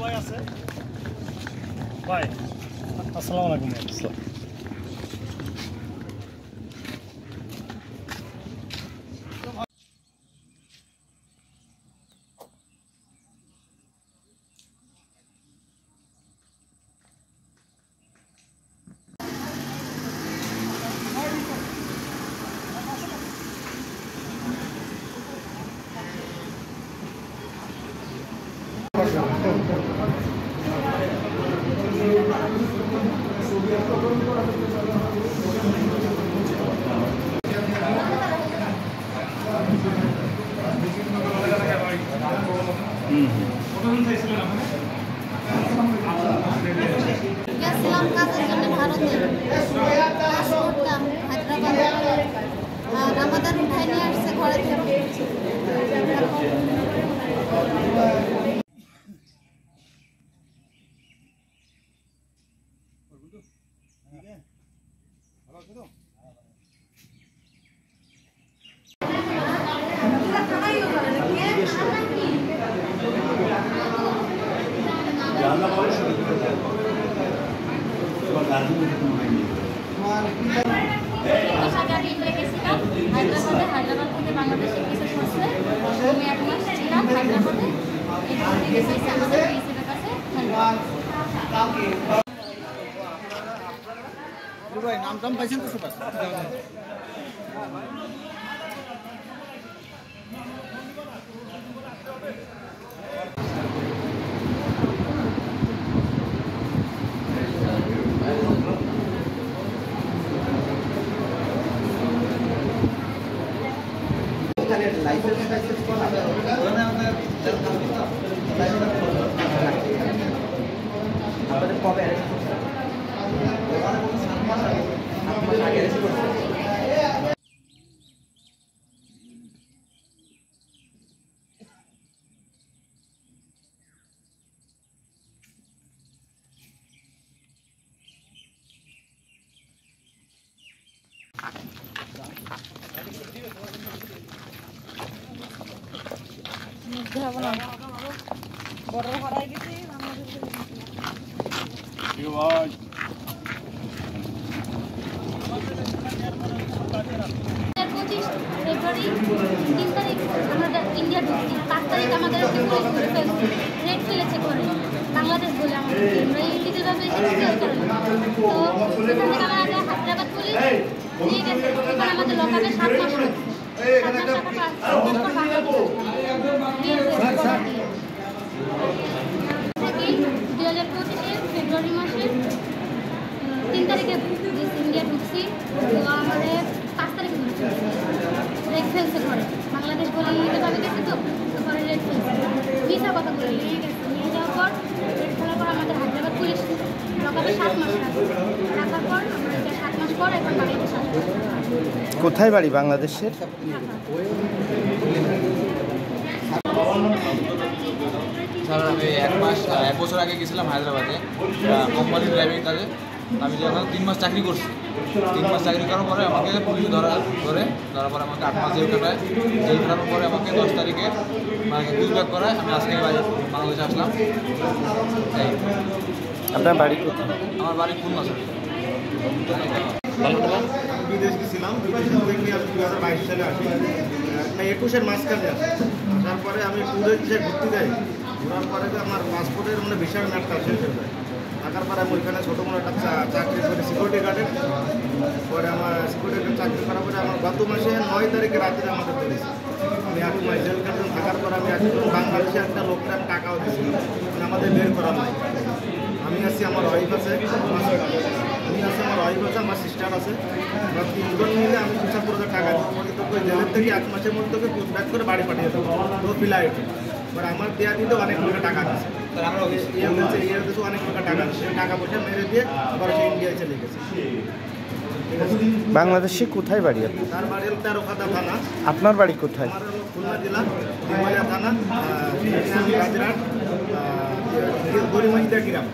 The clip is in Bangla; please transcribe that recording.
ভাই আছে ভাই আসসালামু আলাইকুম। গেছিলাম কাজের জন্য ভারতে, কাজ করতাম হায়দ্রাবাদে। আর আমাদের উঠাই নিয়ে আসছে ঘরে থেকে। হায়দ্রাবাদ থেকে বাংলাদেশে কিছু করছে, আমি 1 মাস ছিলাম হায়দ্রাবাদে। এখান থেকে এসেছি আমাদের বিএসএফের কাছে। নাম টাম পাইছেন তো সবাই? ফেব্রুয়ারি 3 তারিখ আমরা ইন্ডিয়া ঢুকছি, 5 তারিখ আমাদের রেড ফেলেছে করে বাংলাদেশ বলে আমাদের আমরা ইলিগালভাবে এসেছি। তো সেখান থেকে আমরা হায়দ্রাবাদ পুলিশ নিয়ে গেছে, ওখানে আমাদের লকাপে 7 মাস রাখা। 2025 ফেব্রুয়ারি মাসের 3 তারিখে ইন্ডিয়া ঢুকছি। তো আমাদের 5 তারিখে ঢুকছি, রেড ফেলছে ঘরে বাংলাদেশ বলে ইলিগালভাবে গেছে। তো ঘরে রেড ফেলছে, ভিসা কথা বলে নিয়ে গেছে। নিয়ে যাওয়ার পর রেড ফেলার পর আমাদের হায়দ্রাবাদ পুলিশ লকাপে 7 মাস রাখার পর আমরা 7 মাস পর এখন বাংলাদেশ আসবো। কোথায় বাড়ি বাংলাদেশের? স্যার আমি 1 বছর আগে গেছিলাম হায়দ্রাবাদে কোম্পানি ড্রাইভিং কাজে। আমি যখন 3 মাস চাকরি করছি, 3 মাস চাকরি করার পরে আমাকে পুলিশ ধরার পরে আমাকে 8 মাস জেল কাটায়। জেল কাটানোর পরে আমাকে 10 তারিখে মানে পুশব্যাক করায়। আমি আজকে বাংলাদেশে আসলাম। আপনার বাড়ি কোথায়? আমার বাড়ি খুলনা স্যার। বিদেশ গেছিলাম, বিদেশ থেকে আমি 2022 সালে আসি। 21-এর মাঝখানে আসি। আসার পরে আমি ট্যুরে যে ঘুরতে যাই, ঘোরার পরে আমার পাসপোর্টের মানে ভিসার ম্যাপটা শেষ হয়ে যায়। থাকার পরে আমি ওইখানে ছোটো মোটো একটা চাকরি করি সিকিউরিটি গার্ডের। পরে আমার সিকিউরিটি গার্ড চাকরি করার পরে আমার গত মাসে 9 তারিখে রাত্রে আমাদের ধরেছি। আমি 1 মাস জেল কাটলাম। থাকার পরে আমি একজন বাংলাদেশে একটা লোককে আমি টাকাও দিয়েছিলাম, আমাদের বের করা নাই। আমি আছি, আমার ওয়াইফ আছে, আমি আছি, আমার ওয়াইফ আছে, আমার সিস্টার আছে। আমরা 3 জন মিলে আমি 75,000 টাকা দিই। জেলের থেকে 1 মাসের মধ্যে তোকে পুশব্যাক করে বাড়ি পাঠিয়ে দেবো, তো ফ্লাইটে। এবার আমার দেওয়া দিতে অনেক লোকের টাকা দিচ্ছে, অনেক লোকের টাকা দিচ্ছে। টাকা পয়সা মেরে দিয়ে আবার সে ইন্ডিয়ায় চলে গেছে। বাংলাদেশে কোথায় বাড়ি আপনার? তার বাড়ি 13 থানা। আপনার বাড়ি কোথায়? আমার খুলনা জেলা ডিমালিয়া থানা, রাজরাট, গরিমাইদা গ্রাম।